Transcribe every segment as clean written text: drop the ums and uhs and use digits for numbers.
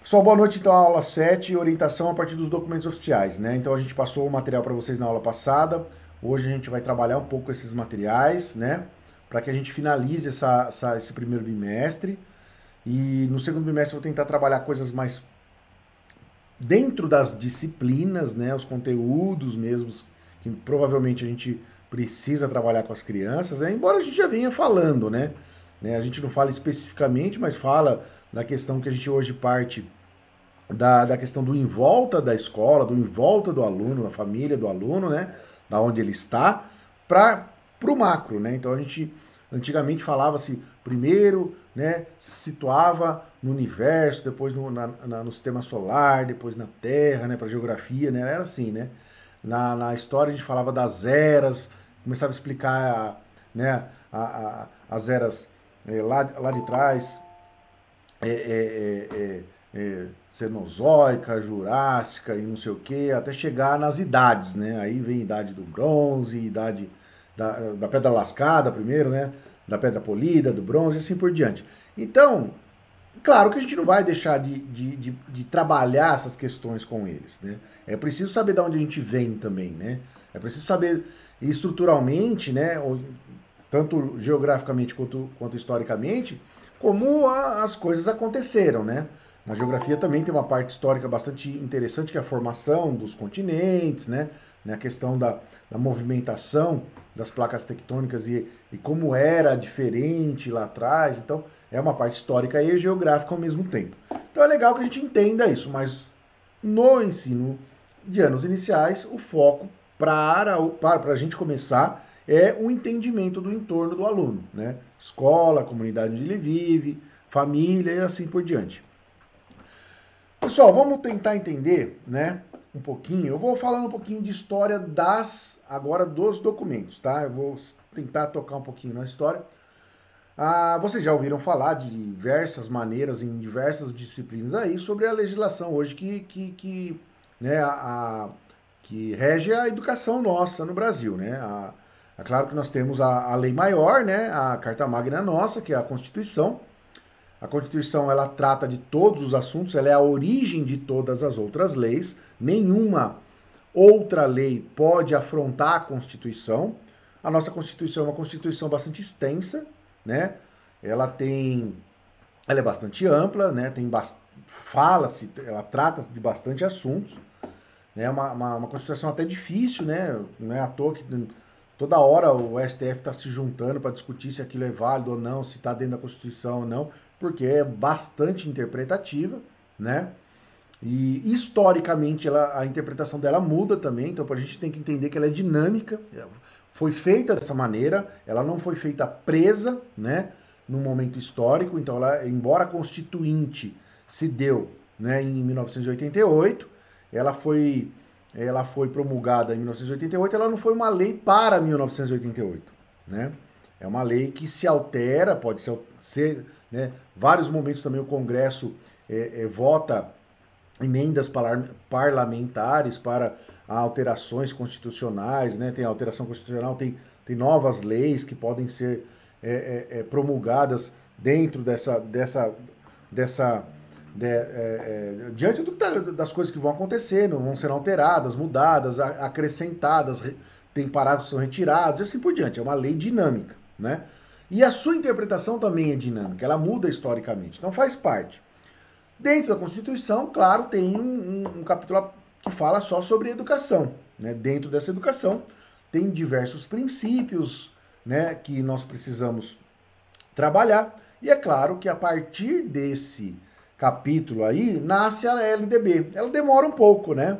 Pessoal, boa noite. Então, a aula 7, orientação a partir dos documentos oficiais, né? Então, a gente passou o material para vocês na aula passada. Hoje a gente vai trabalhar um pouco esses materiais, né? Para que a gente finalize esse primeiro bimestre. E no segundo bimestre eu vou tentar trabalhar coisas mais dentro das disciplinas, né? Os conteúdos mesmos, que provavelmente a gente precisa trabalhar com as crianças, né? Embora a gente já venha falando, né? A gente não fala especificamente, mas fala da questão que a gente hoje parte da questão do em volta da escola, do em volta do aluno, da família do aluno, né? Da onde ele está, para o macro, né? Então a gente antigamente falava-se primeiro, né? Se situava no universo, depois no sistema solar, depois na Terra, né? Para geografia, né? Era assim, né? Na história a gente falava das eras, começava a explicar, né? As eras lá de trás, é, é, é, Cenozoica, Jurássica e não sei o que, até chegar nas idades, né? Aí vem a idade do bronze, idade da pedra lascada primeiro, né? Da pedra polida, do bronze e assim por diante. Então, claro que a gente não vai deixar de trabalhar essas questões com eles, né? É preciso saber de onde a gente vem também, né? É preciso saber estruturalmente, né? Tanto geograficamente quanto historicamente, como as coisas aconteceram, né? Na geografia também tem uma parte histórica bastante interessante, que é a formação dos continentes, né? A questão da movimentação das placas tectônicas e como era diferente lá atrás. Então, é uma parte histórica e geográfica ao mesmo tempo. Então, é legal que a gente entenda isso, mas no ensino de anos iniciais, o foco para a gente começar é o entendimento do entorno do aluno, né? Escola, comunidade onde ele vive, família e assim por diante. Pessoal, vamos tentar entender, né, um pouquinho. Eu vou falando um pouquinho de história agora dos documentos, tá? Eu vou tentar tocar um pouquinho na história. Vocês já ouviram falar de diversas maneiras em diversas disciplinas aí sobre a legislação hoje né, que rege a educação nossa no Brasil, né? É claro que nós temos a lei maior, né, a Carta Magna nossa, que é a Constituição. A Constituição ela trata de todos os assuntos, ela é a origem de todas as outras leis. Nenhuma outra lei pode afrontar a Constituição. A nossa Constituição é uma Constituição bastante extensa, né? Ela tem, ela é bastante ampla, né? Fala-se, ela trata de bastante assuntos, né? Uma Constituição até difícil, né? Não é à toa que toda hora o STF está se juntando para discutir se aquilo é válido ou não, se está dentro da Constituição ou não, porque é bastante interpretativa, né? E historicamente a interpretação dela muda também, então a gente tem que entender que ela é dinâmica, foi feita dessa maneira, ela não foi feita presa, né, num momento histórico, então ela, embora constituinte se deu, né, em 1988, ela foi ela foi promulgada em 1988, ela não foi uma lei para 1988, né? É uma lei que se altera, pode ser né, vários momentos também o Congresso vota emendas parlamentares para alterações constitucionais, né? Tem alteração constitucional, tem novas leis que podem ser promulgadas dentro dessa diante das coisas que vão acontecendo, vão ser alteradas, mudadas, acrescentadas, tem parágrafos que são retirados, e assim por diante. É uma lei dinâmica, né? E a sua interpretação também é dinâmica, ela muda historicamente, então faz parte. Dentro da Constituição, claro, tem um capítulo que fala só sobre educação. Né? Dentro dessa educação, tem diversos princípios, né, que nós precisamos trabalhar. E é claro que a partir desse capítulo aí, nasce a LDB. Ela demora um pouco, né?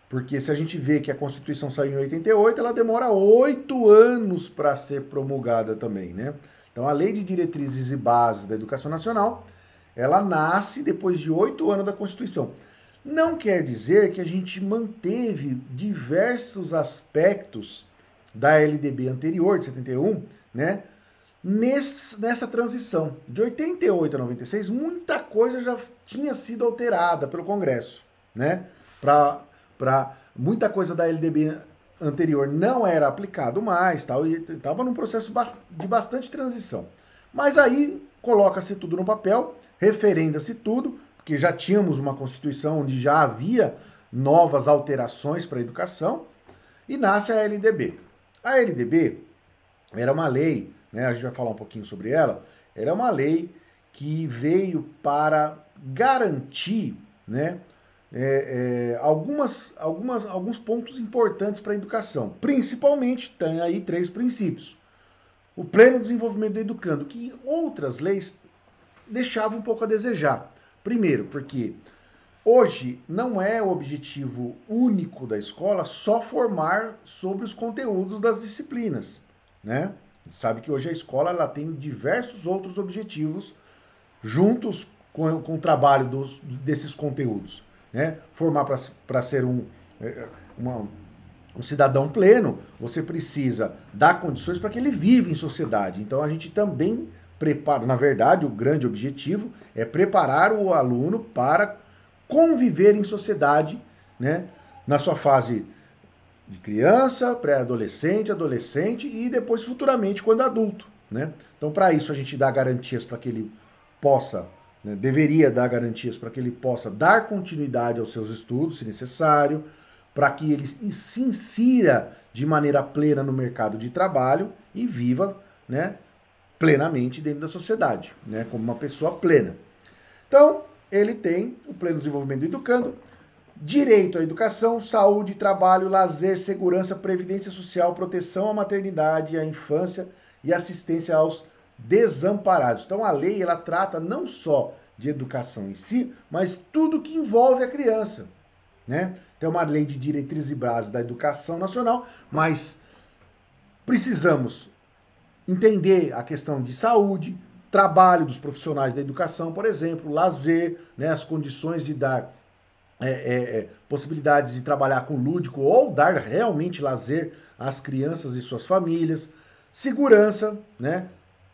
Porque se a gente vê que a Constituição saiu em 88, ela demora 8 anos para ser promulgada também, né? Então, a Lei de Diretrizes e Bases da Educação Nacional, ela nasce depois de 8 anos da Constituição. Não quer dizer que a gente manteve diversos aspectos da LDB anterior, de 71, né? Nessa transição. De 88 a 96, muita coisa já tinha sido alterada pelo Congresso, né? Muita coisa da LDB anterior não era aplicado mais, tal, e estava num processo de bastante transição. Mas aí coloca-se tudo no papel, referenda-se tudo, porque já tínhamos uma Constituição onde já havia novas alterações para a educação, e nasce a LDB. A LDB era uma lei, né, a gente vai falar um pouquinho sobre ela, era uma lei que veio para garantir, né, alguns pontos importantes para a educação. Principalmente, tem aí 3 princípios. O pleno desenvolvimento do educando, que outras leis deixavam um pouco a desejar. Primeiro, porque hoje não é o objetivo único da escola só formar sobre os conteúdos das disciplinas, né? A gente sabe que hoje a escola ela tem diversos outros objetivos juntos com o trabalho desses conteúdos, né? Formar para ser um cidadão pleno, você precisa dar condições para que ele viva em sociedade. Então a gente também prepara, na verdade, o grande objetivo é preparar o aluno para conviver em sociedade, né? Na sua fase de criança, pré-adolescente, adolescente e depois futuramente quando adulto, né? Então para isso a gente dá garantias para que ele possa, né, deveria dar garantias para que ele possa dar continuidade aos seus estudos, se necessário, para que ele se insira de maneira plena no mercado de trabalho e viva, né, plenamente dentro da sociedade, né, como uma pessoa plena. Então, ele tem o pleno desenvolvimento do educando, direito à educação, saúde, trabalho, lazer, segurança, previdência social, proteção à maternidade, à infância e assistência aos desamparados. Então, a lei ela trata não só de educação em si, mas tudo que envolve a criança, né? Tem uma lei de diretrizes e bases da educação nacional, mas precisamos entender a questão de saúde, trabalho dos profissionais da educação, por exemplo, lazer, né, as condições de dar possibilidades de trabalhar com lúdico ou dar realmente lazer às crianças e suas famílias, segurança, né,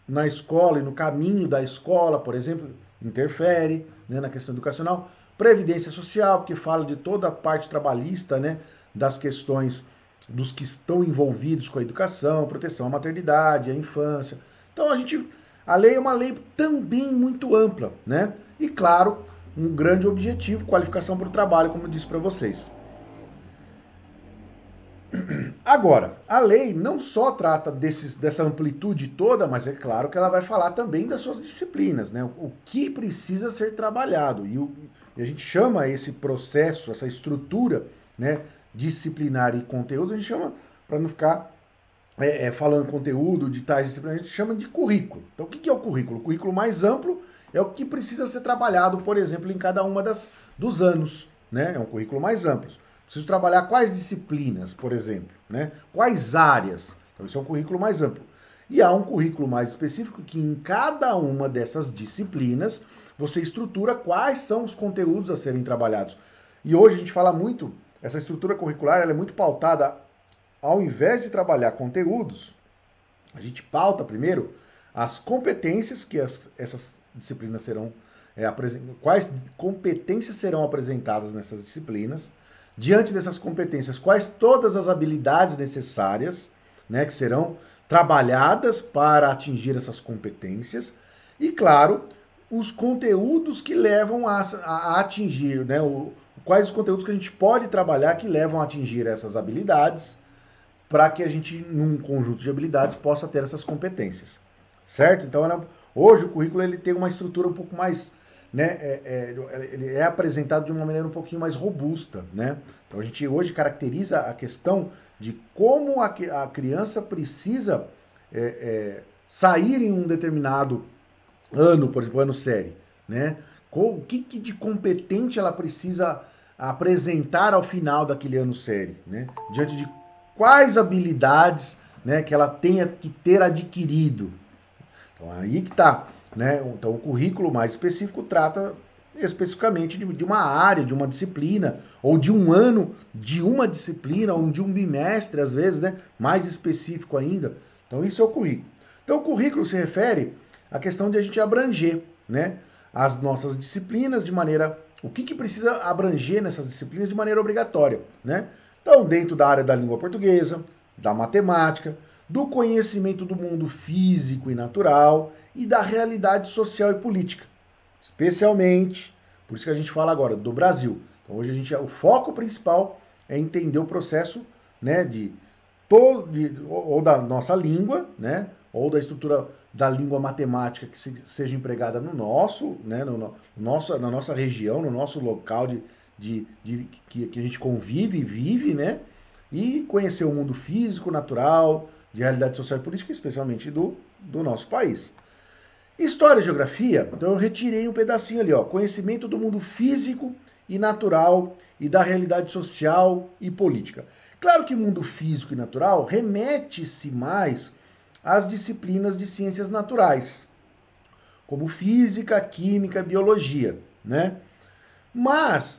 na escola e no caminho da escola, por exemplo, interfere, né, na questão educacional, previdência social, porque fala de toda a parte trabalhista, né, das questões dos que estão envolvidos com a educação, proteção à maternidade, à infância. Então a lei é uma lei também muito ampla, né? E claro, um grande objetivo, qualificação para o trabalho, como eu disse para vocês. Agora, a lei não só trata dessa amplitude toda, mas é claro que ela vai falar também das suas disciplinas, né? O que precisa ser trabalhado. E a gente chama esse processo, essa estrutura, né, disciplinar e conteúdo, a gente chama, para não ficar falando conteúdo de tais disciplinas, a gente chama de currículo. Então, o que é o currículo? O currículo mais amplo é o que precisa ser trabalhado, por exemplo, em cada uma dos anos, né? É um currículo mais amplo. Preciso trabalhar quais disciplinas, por exemplo, né? Quais áreas. Então, isso é um currículo mais amplo. E há um currículo mais específico que em cada uma dessas disciplinas você estrutura quais são os conteúdos a serem trabalhados. E hoje a gente fala muito, essa estrutura curricular ela é muito pautada, ao invés de trabalhar conteúdos, a gente pauta primeiro as competências que essas disciplinas serão quais competências serão apresentadas nessas disciplinas. Diante dessas competências, quais todas as habilidades necessárias, né, que serão trabalhadas para atingir essas competências. E, claro, os conteúdos que levam a atingir, né, quais os conteúdos que a gente pode trabalhar que levam a atingir essas habilidades, para que a gente, num conjunto de habilidades, possa ter essas competências. Certo? Então, hoje o currículo ele tem uma estrutura um pouco mais, né, ele é apresentado de uma maneira um pouquinho mais robusta, né? Então a gente hoje caracteriza a questão de como a criança precisa sair em um determinado ano, por exemplo, ano série, né? O que de competente ela precisa apresentar ao final daquele ano série, né? Diante de quais habilidades, né, que ela tenha que ter adquirido. Então aí que está, né? Então o currículo mais específico trata especificamente de uma área, de uma disciplina, ou de um ano de uma disciplina, ou de um bimestre, às vezes, né? Mais específico ainda. Então isso é o currículo. Então o currículo se refere à questão de a gente abranger, né, as nossas disciplinas de maneira... O que precisa abranger nessas disciplinas de maneira obrigatória, né? Então, dentro da área da língua portuguesa, da matemática, do conhecimento do mundo físico e natural e da realidade social e política. Especialmente, Por isso que a gente fala agora do Brasil. Então, hoje o foco principal é entender o processo, né, ou da nossa língua, né, ou da estrutura da língua matemática que seja empregada no nosso, né, na nossa região, no nosso local que a gente convive e vive, né, e conhecer o mundo físico, natural, de realidade social e política, especialmente do nosso país. História e geografia, então eu retirei um pedacinho ali, ó, conhecimento do mundo físico e natural e da realidade social e política. Claro que mundo físico e natural remete-se mais às disciplinas de ciências naturais, como física, química, biologia, né? Mas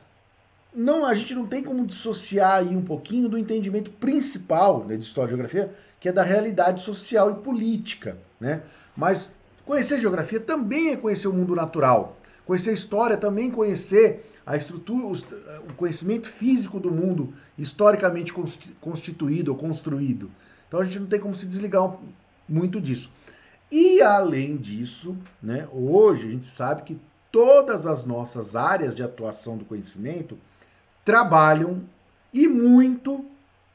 não, a gente não tem como dissociar aí um pouquinho do entendimento principal, né, de história e geografia, que é da realidade social e política, né? Mas conhecer geografia também é conhecer o mundo natural. Conhecer história também é conhecer a estrutura, o conhecimento físico do mundo historicamente constituído ou construído. Então a gente não tem como se desligar muito disso. E além disso, né, hoje a gente sabe que todas as nossas áreas de atuação do conhecimento trabalham e muito,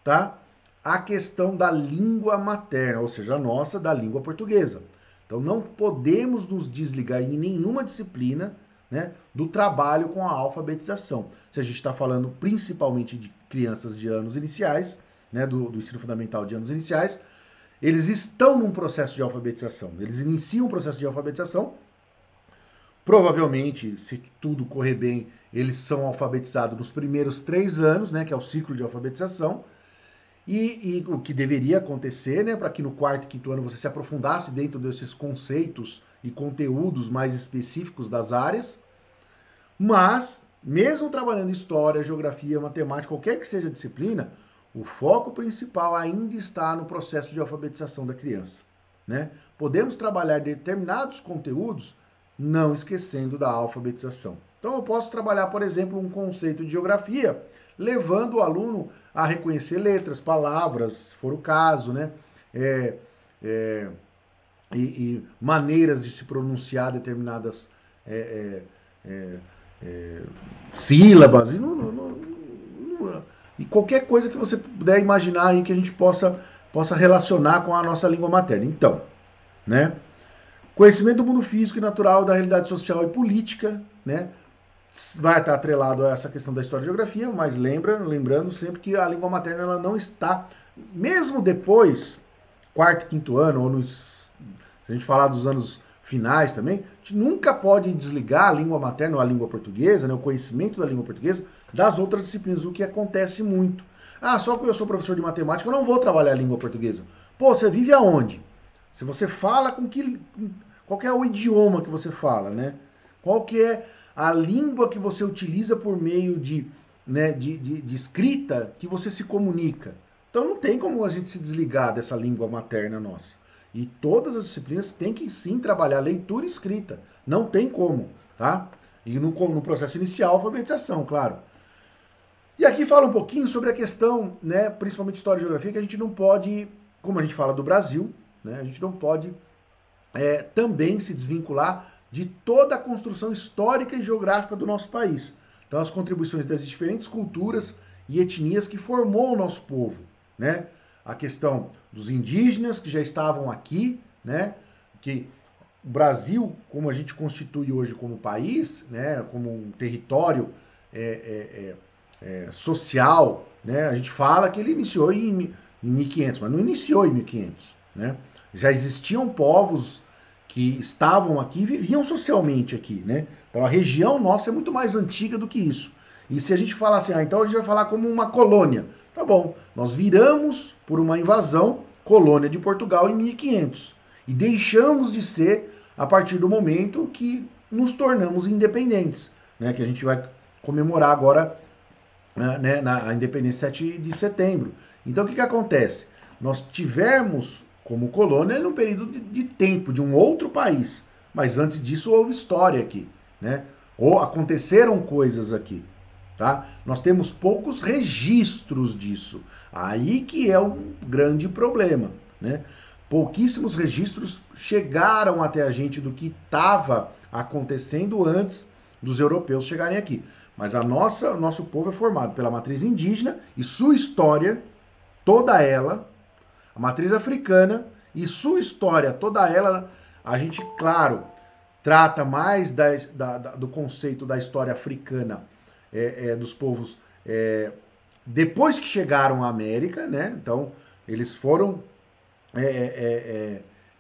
tá? A questão da língua materna, ou seja, a nossa, da língua portuguesa. Então não podemos nos desligar em nenhuma disciplina, né, do trabalho com a alfabetização. Se a gente está falando principalmente de crianças de anos iniciais, né, do ensino fundamental de anos iniciais, eles estão num processo de alfabetização. Eles iniciam um processo de alfabetização. Provavelmente, se tudo correr bem, eles são alfabetizados nos primeiros 3 anos, né, que é o ciclo de alfabetização. E o que deveria acontecer, né, para que no 4º e 5º ano você se aprofundasse dentro desses conceitos e conteúdos mais específicos das áreas. Mas, mesmo trabalhando história, geografia, matemática, qualquer que seja a disciplina, o foco principal ainda está no processo de alfabetização da criança, né? Podemos trabalhar determinados conteúdos não esquecendo da alfabetização. Então eu posso trabalhar, por exemplo, um conceito de geografia, levando o aluno a reconhecer letras, palavras, se for o caso, né? E maneiras de se pronunciar determinadas sílabas e qualquer coisa que você puder imaginar aí que a gente possa relacionar com a nossa língua materna. Então, né? Conhecimento do mundo físico e natural, da realidade social e política, né? Vai estar atrelado a essa questão da história e geografia, mas lembrando sempre que a língua materna ela não está, mesmo depois, 4º e 5º ano, ou se a gente falar dos anos finais também, a gente nunca pode desligar a língua materna ou a língua portuguesa, né, o conhecimento da língua portuguesa, das outras disciplinas, o que acontece muito. Ah, só que eu sou professor de matemática, eu não vou trabalhar a língua portuguesa. Pô, você vive aonde? Se você fala qual que é o idioma que você fala, né? Qual que é a língua que você utiliza por meio de escrita que você se comunica? Então não tem como a gente se desligar dessa língua materna nossa. E todas as disciplinas têm que sim trabalhar leitura e escrita. Não tem como, tá? E no processo inicial, alfabetização, claro. E aqui fala um pouquinho sobre a questão, né, principalmente história e geografia, que a gente não pode, como a gente fala do Brasil, né, a gente não pode também se desvincular de toda a construção histórica e geográfica do nosso país. Então, as contribuições das diferentes culturas e etnias que formou o nosso povo, né? A questão dos indígenas que já estavam aqui, né? Que o Brasil, como a gente constitui hoje como país, né? Como um território social, né? A gente fala que ele iniciou em 1500, mas não iniciou em 1500, né? Já existiam povos que estavam aqui e viviam socialmente aqui, né? Então a região nossa é muito mais antiga do que isso. E se a gente falar assim, então a gente vai falar como uma colônia. Tá bom, nós viramos por uma invasão colônia de Portugal em 1500 e deixamos de ser a partir do momento que nos tornamos independentes, né? Que a gente vai comemorar agora, né, na independência 7 de setembro. Então o que acontece? Nós tivemos como colônia num período de tempo de um outro país. Mas antes disso houve história aqui, né? Ou aconteceram coisas aqui, tá? Nós temos poucos registros disso. Aí que é um grande problema, né? Pouquíssimos registros chegaram até a gente do que estava acontecendo antes dos europeus chegarem aqui. Mas o nosso povo é formado pela matriz indígena e sua história, toda ela, a matriz africana e sua história, toda ela, a gente, claro, trata mais do conceito da história africana dos povos depois que chegaram à América, né? Então, eles foram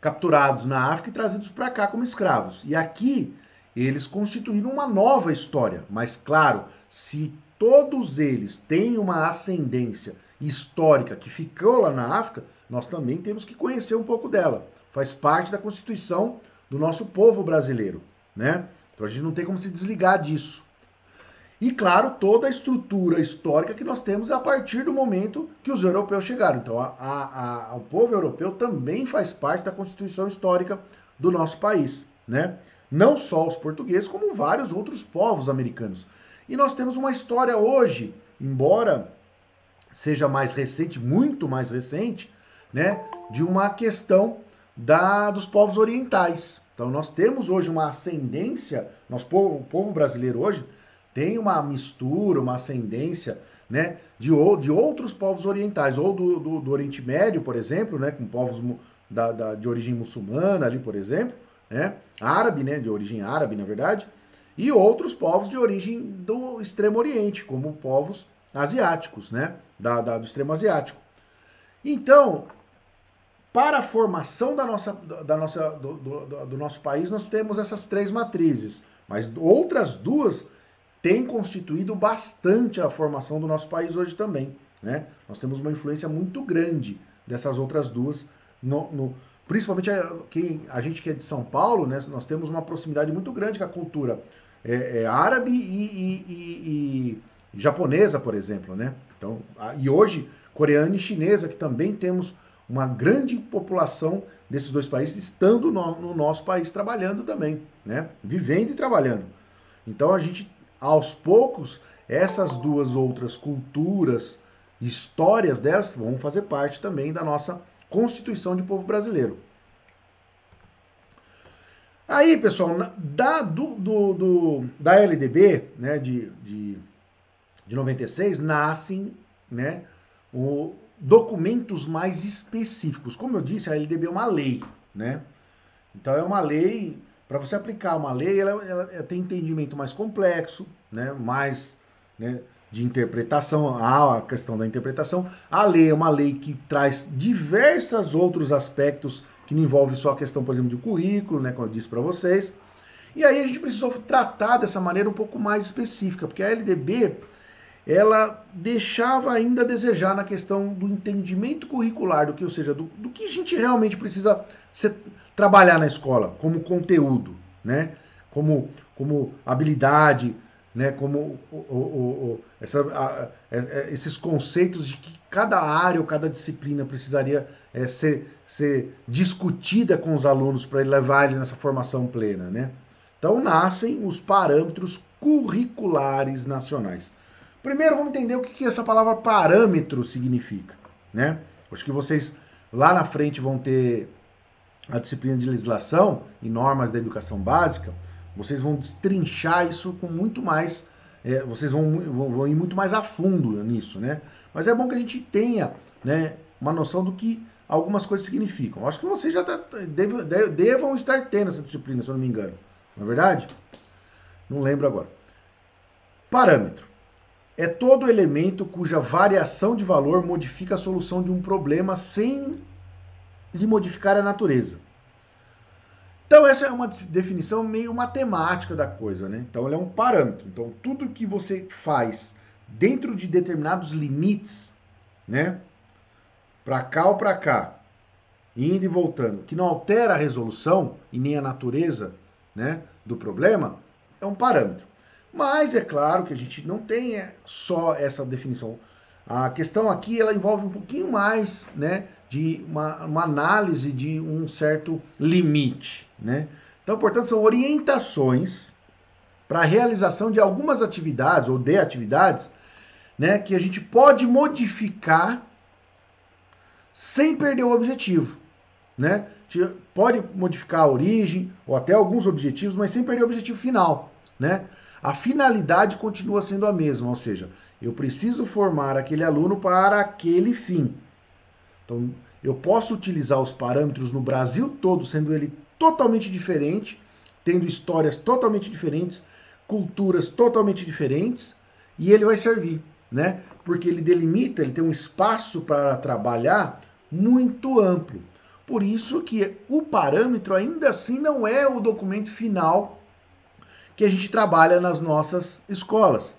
capturados na África e trazidos para cá como escravos. E aqui eles constituíram uma nova história. Mas, claro, se todos eles têm uma ascendência histórica que ficou lá na África, nós também temos que conhecer um pouco dela. Faz parte da constituição do nosso povo brasileiro, né? Então a gente não tem como se desligar disso. E, claro, toda a estrutura histórica que nós temos a partir do momento que os europeus chegaram. Então, o povo europeu também faz parte da constituição histórica do nosso país, né? Não só os portugueses, como vários outros povos americanos. E nós temos uma história hoje, embora seja mais recente, muito mais recente, né, de uma questão dos povos orientais. Então, nós temos hoje uma ascendência, o povo brasileiro hoje tem uma mistura, uma ascendência, né, de outros povos orientais, ou do Oriente Médio, por exemplo, né, com povos de origem muçulmana ali, por exemplo, né, árabe, né, de origem árabe, na verdade, e outros povos de origem do Extremo Oriente, como povos asiáticos, né, do Extremo Asiático. Então, para a formação do nosso país, nós temos essas três matrizes, mas outras duas têm constituído bastante a formação do nosso país hoje também, né? Nós temos uma influência muito grande dessas outras duas, principalmente a gente que é de São Paulo, né? Nós temos uma proximidade muito grande com a cultura árabe e japonesa, por exemplo, né? Então, e hoje, coreana e chinesa, que também temos uma grande população desses dois países estando no nosso país trabalhando também, né? Vivendo e trabalhando. Então, a gente, aos poucos, essas duas outras culturas, histórias delas, vão fazer parte também da nossa Constituição de Povo Brasileiro. Aí, pessoal, da LDB, né, de 96, nascem, né, documentos mais específicos. Como eu disse, a LDB é uma lei, né? Então é uma lei, para você aplicar uma lei, ela tem entendimento mais complexo, né? Mais, né, de interpretação, a questão da interpretação. A lei é uma lei que traz diversos outros aspectos que não envolve só a questão, por exemplo, de currículo, né, como eu disse para vocês. E aí a gente precisou tratar dessa maneira um pouco mais específica, porque a LDB ela deixava ainda a desejar na questão do entendimento curricular, do que, ou seja, do que a gente realmente precisa trabalhar na escola, como conteúdo, né? Como habilidade, né? Como esses conceitos de que cada área ou cada disciplina precisaria ser discutida com os alunos para levar ele nessa formação plena, né? Então nascem os parâmetros curriculares nacionais. Primeiro, vamos entender o que essa palavra parâmetro significa, né? Acho que vocês lá na frente vão ter a disciplina de legislação e normas da educação básica. Vocês vão destrinchar isso com muito mais, vocês vão ir muito mais a fundo nisso, né? Mas é bom que a gente tenha, né, uma noção do que algumas coisas significam. Acho que vocês já devam estar tendo essa disciplina, se eu não me engano. Não é verdade? Não lembro agora. Parâmetro é todo elemento cuja variação de valor modifica a solução de um problema sem lhe modificar a natureza. Então essa é uma definição meio matemática da coisa, né? Então ele é um parâmetro. Então tudo que você faz dentro de determinados limites, né? Para cá ou para cá, indo e voltando, que não altera a resolução e nem a natureza, né, do problema, é um parâmetro. Mas é claro que a gente não tem só essa definição. A questão aqui ela envolve um pouquinho mais, né, de uma análise de um certo limite, né? Então, portanto, são orientações para a realização de algumas atividades ou de atividades, né, que a gente pode modificar sem perder o objetivo, né? Pode modificar a origem ou até alguns objetivos, mas sem perder o objetivo final, né? A finalidade continua sendo a mesma, ou seja, eu preciso formar aquele aluno para aquele fim. Então, eu posso utilizar os parâmetros no Brasil todo, sendo ele totalmente diferente, tendo histórias totalmente diferentes, culturas totalmente diferentes, e ele vai servir, né? Porque ele delimita, ele tem um espaço para trabalhar muito amplo. Por isso que o parâmetro ainda assim não é o documento final que a gente trabalha nas nossas escolas.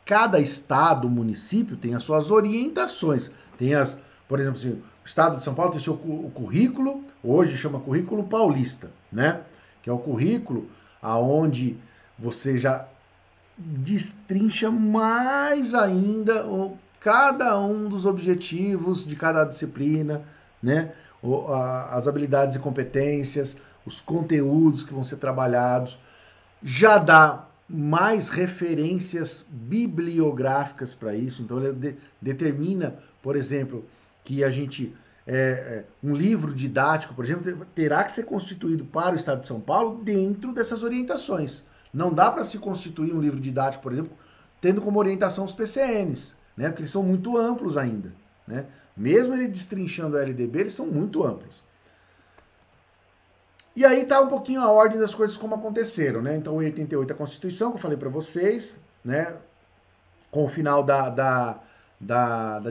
Cada estado, município tem as suas orientações, tem as, por exemplo, assim, o estado de São Paulo tem seu currículo, hoje chama currículo paulista, né? Que é o currículo aonde você já destrincha mais ainda cada um dos objetivos de cada disciplina, né? As habilidades e competências, os conteúdos que vão ser trabalhados, já dá mais referências bibliográficas para isso. Então ele determina, por exemplo, que a gente um livro didático, por exemplo, terá que ser constituído para o Estado de São Paulo dentro dessas orientações. Não dá para se constituir um livro didático, por exemplo, tendo como orientação os PCNs, né? Porque eles são muito amplos ainda, né? Mesmo ele destrinchando a LDB, eles são muito amplos. E aí tá um pouquinho a ordem das coisas como aconteceram, né? Então, em 88 a Constituição, que eu falei para vocês, né? Com o final da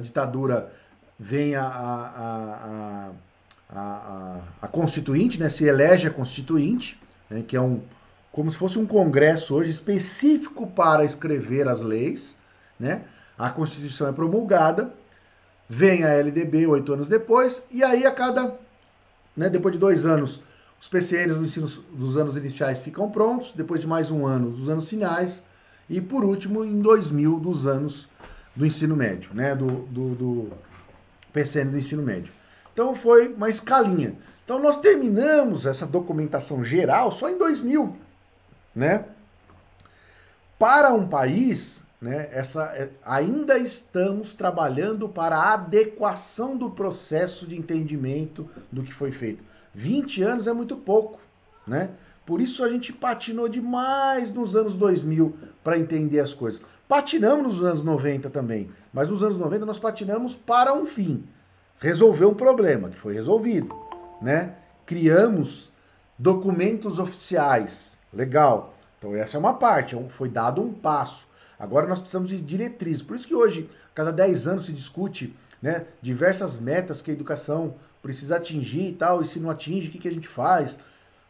ditadura vem a Constituinte, né? Se elege a Constituinte, né? Que é como se fosse um congresso hoje específico para escrever as leis, né? A Constituição é promulgada, vem a LDB 8 anos depois, e aí né, depois de 2 anos, os PCNs do ensino dos anos iniciais ficam prontos, depois de mais um ano dos anos finais, e por último, em 2000, dos anos do ensino médio, né, do PCN do ensino médio. Então foi uma escalinha. Então nós terminamos essa documentação geral só em 2000, né? Para um país, né, ainda estamos trabalhando para a adequação do processo de entendimento do que foi feito. 20 anos é muito pouco, né? Por isso a gente patinou demais nos anos 2000 para entender as coisas. Patinamos nos anos 90 também, mas nos anos 90 nós patinamos para um fim, resolver um problema que foi resolvido, né? Criamos documentos oficiais, legal. Então essa é uma parte, foi dado um passo. Agora nós precisamos de diretrizes. Por isso que hoje, cada 10 anos se discute, né, diversas metas que a educação precisa atingir e tal, e se não atinge, o que a gente faz?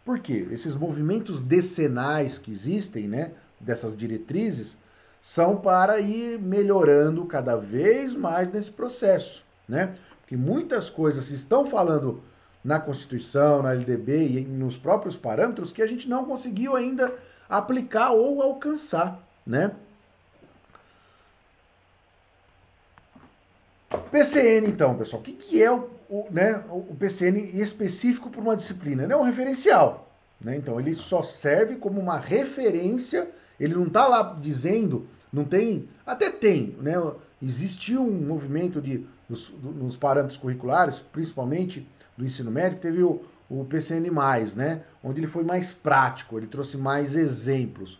Por quê? Esses movimentos decenais que existem, né, dessas diretrizes, são para ir melhorando cada vez mais nesse processo, né? Porque muitas coisas se estão falando na Constituição, na LDB e nos próprios parâmetros que a gente não conseguiu ainda aplicar ou alcançar, né? PCN, então, pessoal, o que é o PCN específico para uma disciplina? Ele é um referencial, né? Então, ele só serve como uma referência, ele não está lá dizendo, não tem, até tem, né? Existiu um movimento nos parâmetros curriculares, principalmente do ensino médio, que teve o PCN+, né? Onde ele foi mais prático, ele trouxe mais exemplos.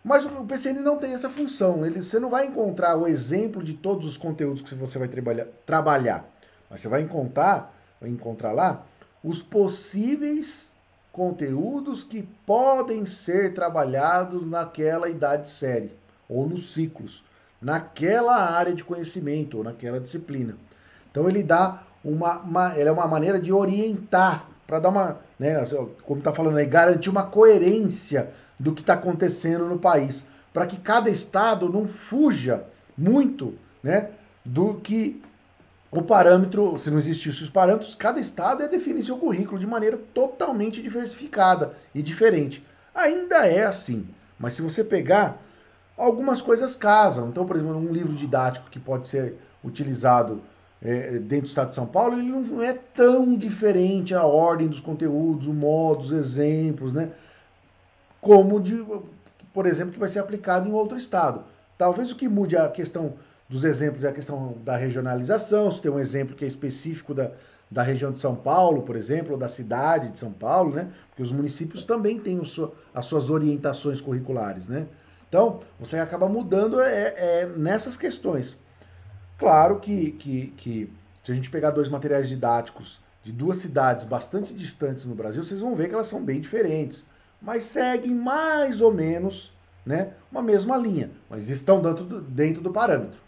Mas o PCN não tem essa função. Você não vai encontrar o exemplo de todos os conteúdos que você vai trabalhar. Mas você vai encontrar lá os possíveis conteúdos que podem ser trabalhados naquela idade série, ou nos ciclos, naquela área de conhecimento, ou naquela disciplina. Então ele dá ele é uma maneira de orientar, para dar uma, né, como está falando aí, garantir uma coerência do que está acontecendo no país, para que cada estado não fuja muito, né, do que o parâmetro, se não existissem os parâmetros, cada estado ia definir seu currículo de maneira totalmente diversificada e diferente. Ainda é assim, mas se você pegar, algumas coisas casam. Então, por exemplo, um livro didático que pode ser utilizado dentro do estado de São Paulo, ele não é tão diferente a ordem dos conteúdos, o modo, os exemplos, né? Como, por exemplo, que vai ser aplicado em outro estado. Talvez o que mude a questão dos exemplos é a questão da regionalização, se tem um exemplo que é específico da região de São Paulo, por exemplo, ou da cidade de São Paulo, né? Porque os municípios também têm as suas orientações curriculares, né? Então, você acaba mudando nessas questões. Claro que se a gente pegar dois materiais didáticos de duas cidades bastante distantes no Brasil, vocês vão ver que elas são bem diferentes, mas seguem mais ou menos, né, uma mesma linha, mas estão dentro do parâmetro.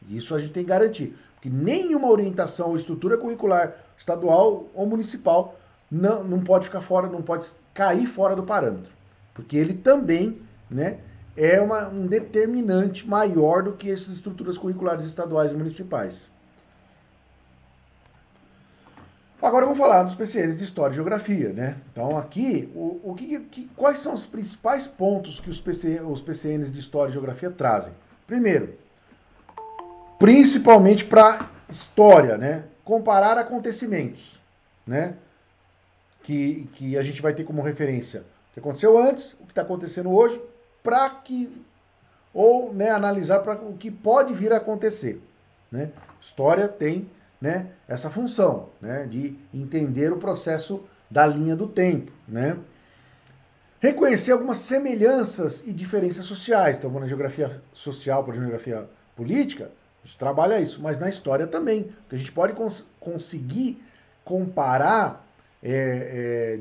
Isso a gente tem que garantir, porque nenhuma orientação ou estrutura curricular estadual ou municipal não pode ficar fora, não pode cair fora do parâmetro, porque ele também, né, é um determinante maior do que essas estruturas curriculares estaduais e municipais. Agora vamos falar dos PCNs de História e Geografia, né? Então aqui, quais são os principais pontos que os PCNs de História e Geografia trazem? Primeiro, principalmente para história, né? Comparar acontecimentos, né? Que a gente vai ter como referência o que aconteceu antes, o que está acontecendo hoje, para que ou, né, analisar para o que pode vir a acontecer, né? História tem, né, essa função, né, de entender o processo da linha do tempo, né? Reconhecer algumas semelhanças e diferenças sociais. Então, na geografia social, por exemplo, geografia política, a gente trabalha isso, mas na história também, porque a gente pode conseguir comparar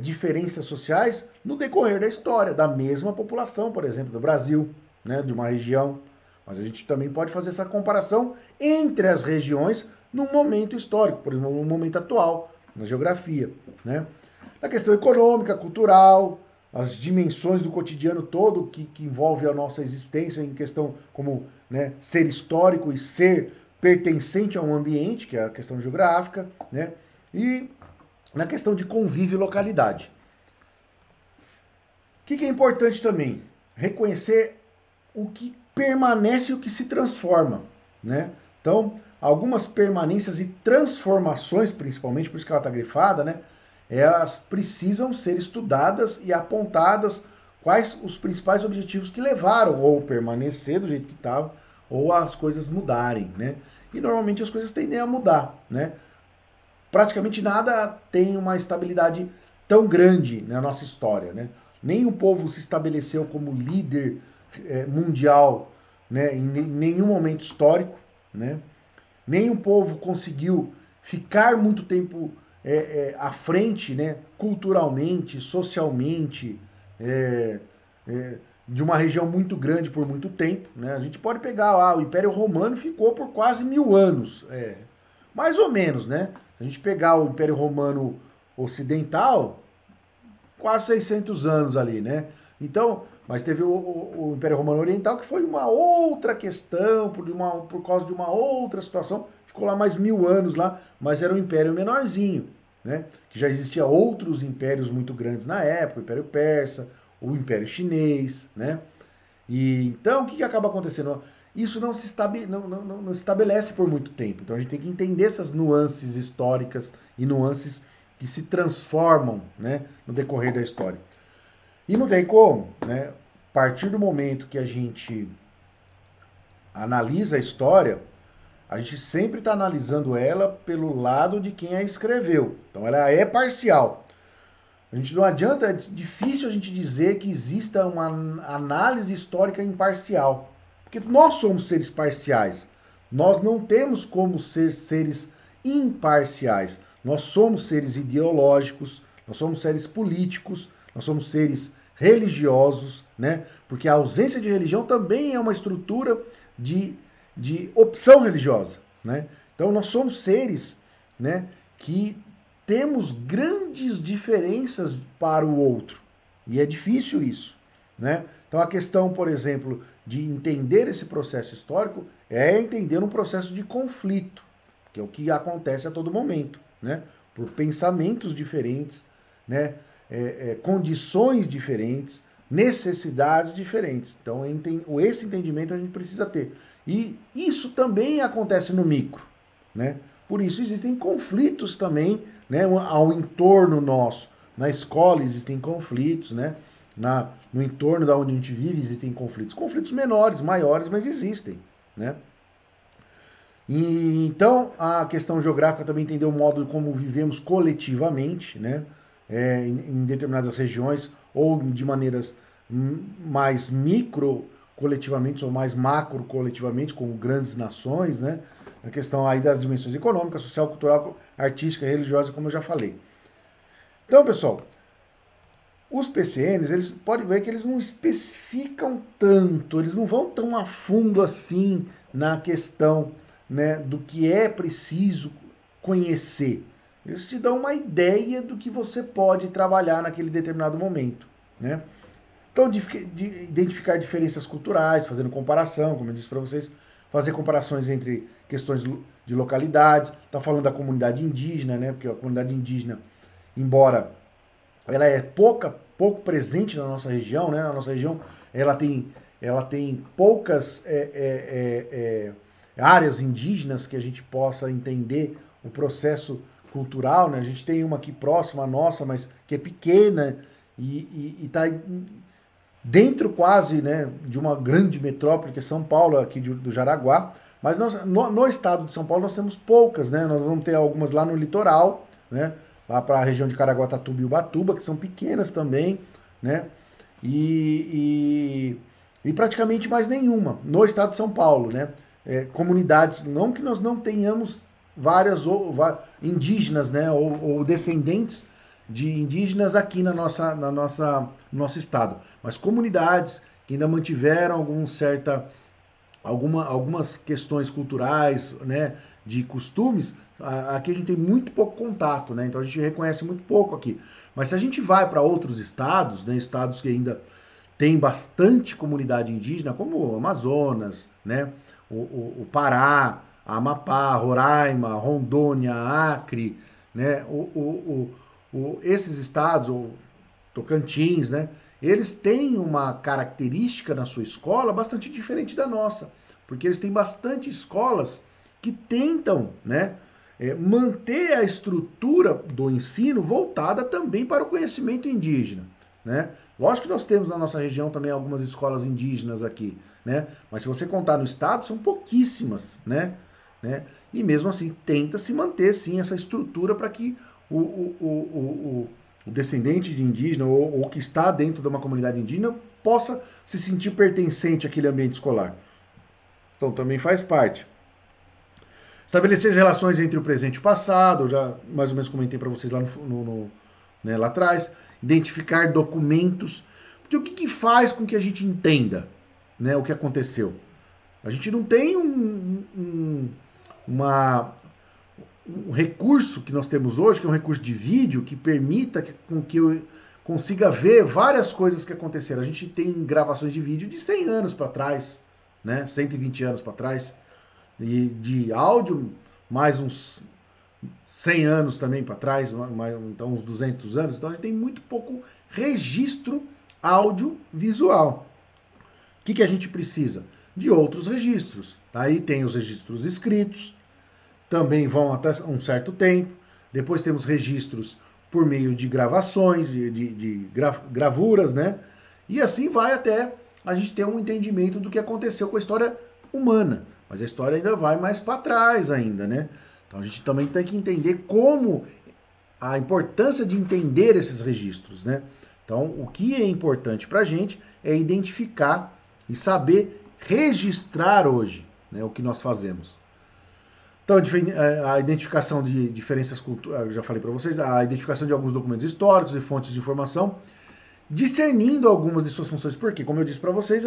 diferenças sociais no decorrer da história, da mesma população, por exemplo, do Brasil, né, de uma região. Mas a gente também pode fazer essa comparação entre as regiões num momento histórico, por exemplo, no momento atual, na geografia, né? Na questão econômica, cultural, as dimensões do cotidiano todo que envolve a nossa existência em questão como, né, ser histórico e ser pertencente a um ambiente, que é a questão geográfica, né? E na questão de convívio e localidade. O que é importante também? Reconhecer o que permanece e o que se transforma, né? Então, algumas permanências e transformações, principalmente, por isso que ela está grifada, né? Elas precisam ser estudadas e apontadas quais os principais objetivos que levaram ou permanecer do jeito que estava ou as coisas mudarem, né? E normalmente as coisas tendem a mudar, né? Praticamente nada tem uma estabilidade tão grande na nossa história, né? Nem o povo se estabeleceu como líder mundial, né, em nenhum momento histórico, né? Nem o povo conseguiu ficar muito tempo à frente, né, culturalmente, socialmente, é, de uma região muito grande por muito tempo, né? A gente pode pegar lá, o Império Romano ficou por quase 1000 anos, mais ou menos, né? Se a gente pegar o Império Romano Ocidental, quase 600 anos ali, né? Então, mas teve o Império Romano Oriental, que foi uma outra questão, por causa de uma outra situação, ficou lá mais 1000 anos lá, mas era um império menorzinho, né? Que já existia outros impérios muito grandes na época, o Império Persa, o Império Chinês, né? E então, o que acaba acontecendo? Isso não se estabelece por muito tempo. Então a gente tem que entender essas nuances históricas e nuances que se transformam, né, no decorrer da história. E não tem como, né? A partir do momento que a gente analisa a história, a gente sempre está analisando ela pelo lado de quem a escreveu. Então ela é parcial. A gente não adianta, é difícil a gente dizer que exista uma análise histórica imparcial. Porque nós somos seres parciais. Nós não temos como ser seres imparciais. Nós somos seres ideológicos, nós somos seres políticos, nós somos seres religiosos, né? Porque a ausência de religião também é uma estrutura de opção religiosa, né? Então nós somos seres, né, que temos grandes diferenças para o outro. E é difícil isso, né? Então a questão, por exemplo, de entender esse processo histórico é entender um processo de conflito, que é o que acontece a todo momento, né? Por pensamentos diferentes, né? Condições diferentes, necessidades diferentes. Então esse entendimento a gente precisa ter. E isso também acontece no micro, né? Por isso existem conflitos também, né, ao entorno nosso. Na escola existem conflitos, né? No entorno da onde a gente vive existem conflitos. Conflitos menores, maiores, mas existem, né? E, então, a questão geográfica também entender o modo como vivemos coletivamente, né? Em determinadas regiões ou de maneiras mais micro coletivamente ou mais macro coletivamente, com grandes nações, né? A questão aí das dimensões econômica, social, cultural, artística, religiosa, como eu já falei. Então, pessoal, os PCNs, eles podem ver que eles não especificam tanto, eles não vão tão a fundo assim na questão, né, do que é preciso conhecer. Eles te dão uma ideia do que você pode trabalhar naquele determinado momento, né? Então, de identificar diferenças culturais, fazendo comparação, como eu disse para vocês, fazer comparações entre questões de localidades. Está falando da comunidade indígena, né? Porque a comunidade indígena, embora ela é pouco presente na nossa região, né? Na nossa região, ela tem poucas áreas indígenas que a gente possa entender o processo cultural, né? A gente tem uma aqui próxima à nossa, mas que é pequena e está dentro quase, né, de uma grande metrópole que é São Paulo, aqui do Jaraguá. Mas no estado de São Paulo nós temos poucas, né? Nós vamos ter algumas lá no litoral, né? Lá para a região de Caraguatatuba e Ubatuba, que são pequenas também, né? E praticamente mais nenhuma no estado de São Paulo, né? Comunidades, não que nós não tenhamos várias indígenas, né? Ou descendentes de indígenas aqui no nosso estado, mas comunidades que ainda mantiveram algumas questões culturais, né, de costumes, aqui a gente tem muito pouco contato, né? Então a gente reconhece muito pouco aqui. Mas se a gente vai para outros estados, né, estados que ainda tem bastante comunidade indígena, como o Amazonas, né, o Pará, Amapá, Roraima, Rondônia, Acre, né, esses estados, o Tocantins, né, eles têm uma característica na sua escola bastante diferente da nossa, porque eles têm bastante escolas que tentam, né, manter a estrutura do ensino voltada também para o conhecimento indígena, né? Lógico que nós temos na nossa região também algumas escolas indígenas aqui, né? Mas se você contar no estado, são pouquíssimas, né? E mesmo assim, tenta se manter, sim, essa estrutura para que o descendente de indígena ou que está dentro de uma comunidade indígena possa se sentir pertencente àquele ambiente escolar. Então também faz parte. Estabelecer relações entre o presente e o passado, eu já mais ou menos comentei para vocês lá, né, lá atrás. Identificar documentos. Porque o que faz com que a gente entenda, né, o que aconteceu? A gente não tem um recurso que nós temos hoje, que é um recurso de vídeo, que permita com que eu consiga ver várias coisas que aconteceram. A gente tem gravações de vídeo de 100 anos para trás, né, 120 anos para trás, e de áudio mais uns 100 anos também para trás, então uns 200 anos. Então a gente tem muito pouco registro audiovisual. O que a gente precisa? De outros registros. Aí tem os registros escritos, também vão até um certo tempo. Depois temos registros por meio de gravações, de gravuras, né? E assim vai até a gente ter um entendimento do que aconteceu com a história humana. Mas a história ainda vai mais para trás ainda, né? Então a gente também tem que entender como a importância de entender esses registros, né? Então o que é importante para a gente é identificar e saber registrar hoje, né, o que nós fazemos. Então a identificação de diferenças culturais, eu já falei para vocês, a identificação de alguns documentos históricos e fontes de informação, discernindo algumas de suas funções, porque, como eu disse para vocês,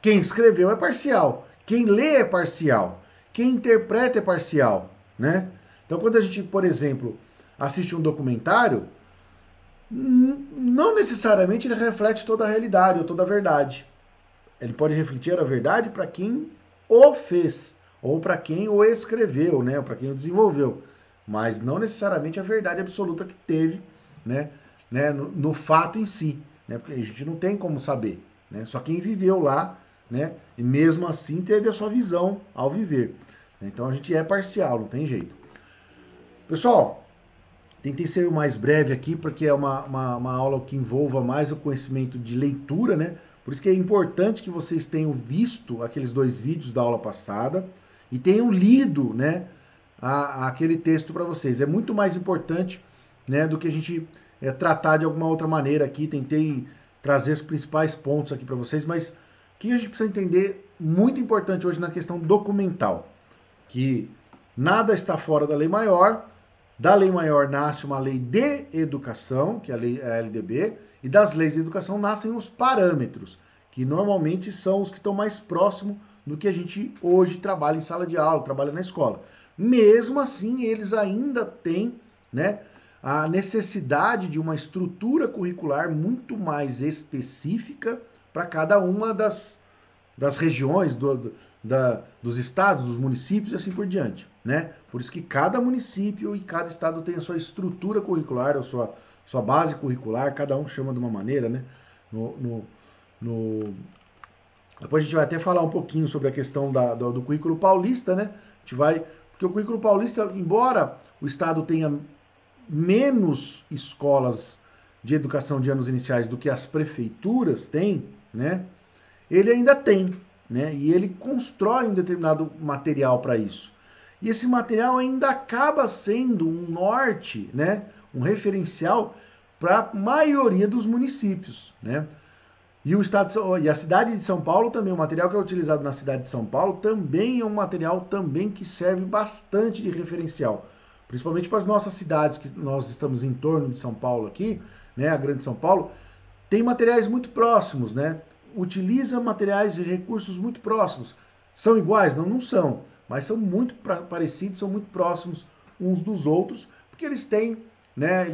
quem escreveu é parcial, quem lê é parcial, quem interpreta é parcial, né? Então, quando a gente, por exemplo, assiste um documentário, não necessariamente ele reflete toda a realidade ou toda a verdade. Ele pode refletir a verdade para quem o fez, ou para quem o escreveu, né? Ou para quem o desenvolveu, mas não necessariamente a verdade absoluta que teve, né? No fato em si, né? Porque a gente não tem como saber, né? Só quem viveu lá, né? E mesmo assim teve a sua visão ao viver. Então a gente é parcial, não tem jeito. Pessoal, tentei ser o mais breve aqui, porque é uma aula que envolva mais o conhecimento de leitura, né? Por isso que é importante que vocês tenham visto aqueles 2 vídeos da aula passada e tenham lido, né, aquele texto para vocês. É muito mais importante, né, do que a gente tratar de alguma outra maneira aqui. Tentei trazer os principais pontos aqui para vocês, mas que a gente precisa entender, muito importante hoje na questão documental, que nada está fora da lei maior, da lei maior nasce uma lei de educação, que é a LDB, e das leis de educação nascem os parâmetros, que normalmente são os que estão mais próximos do que a gente hoje trabalha em sala de aula, trabalha na escola. Mesmo assim, eles ainda têm, né, a necessidade de uma estrutura curricular muito mais específica para cada uma das regiões, dos estados, dos municípios e assim por diante, né? Por isso que cada município e cada estado tem a sua estrutura curricular, a sua base curricular, cada um chama de uma maneira, né? No, no, no... Depois a gente vai até falar um pouquinho sobre a questão do currículo paulista, né? A gente vai... Porque o currículo paulista, embora o estado tenha menos escolas de educação de anos iniciais do que as prefeituras têm, né? Ele ainda tem, né? E ele constrói um determinado material para isso. E esse material ainda acaba sendo um norte, né? Um referencial para a maioria dos municípios, né? E o estado e a cidade de São Paulo também, o material que é utilizado na cidade de São Paulo também é um material também que serve bastante de referencial, principalmente para as nossas cidades que nós estamos em torno de São Paulo aqui, né? A Grande São Paulo tem materiais muito próximos, né? Utiliza materiais e recursos muito próximos. São iguais? Não, não são, mas são muito parecidos, são muito próximos uns dos outros, porque eles têm, né?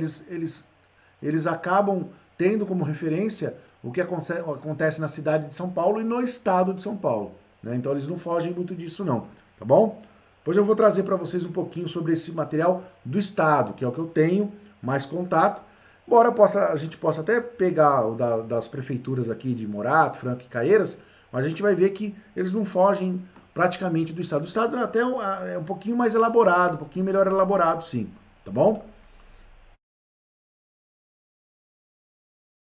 Eles acabam tendo como referência o que acontece na cidade de São Paulo e no estado de São Paulo, né? Então eles não fogem muito disso, não, tá bom? Depois eu vou trazer para vocês um pouquinho sobre esse material do estado, que é o que eu tenho mais contato. Embora a gente possa até pegar o das prefeituras aqui de Morato, Franco e Caieiras, mas a gente vai ver que eles não fogem praticamente do estado. O estado é até um pouquinho mais elaborado, um pouquinho melhor elaborado, sim, tá bom?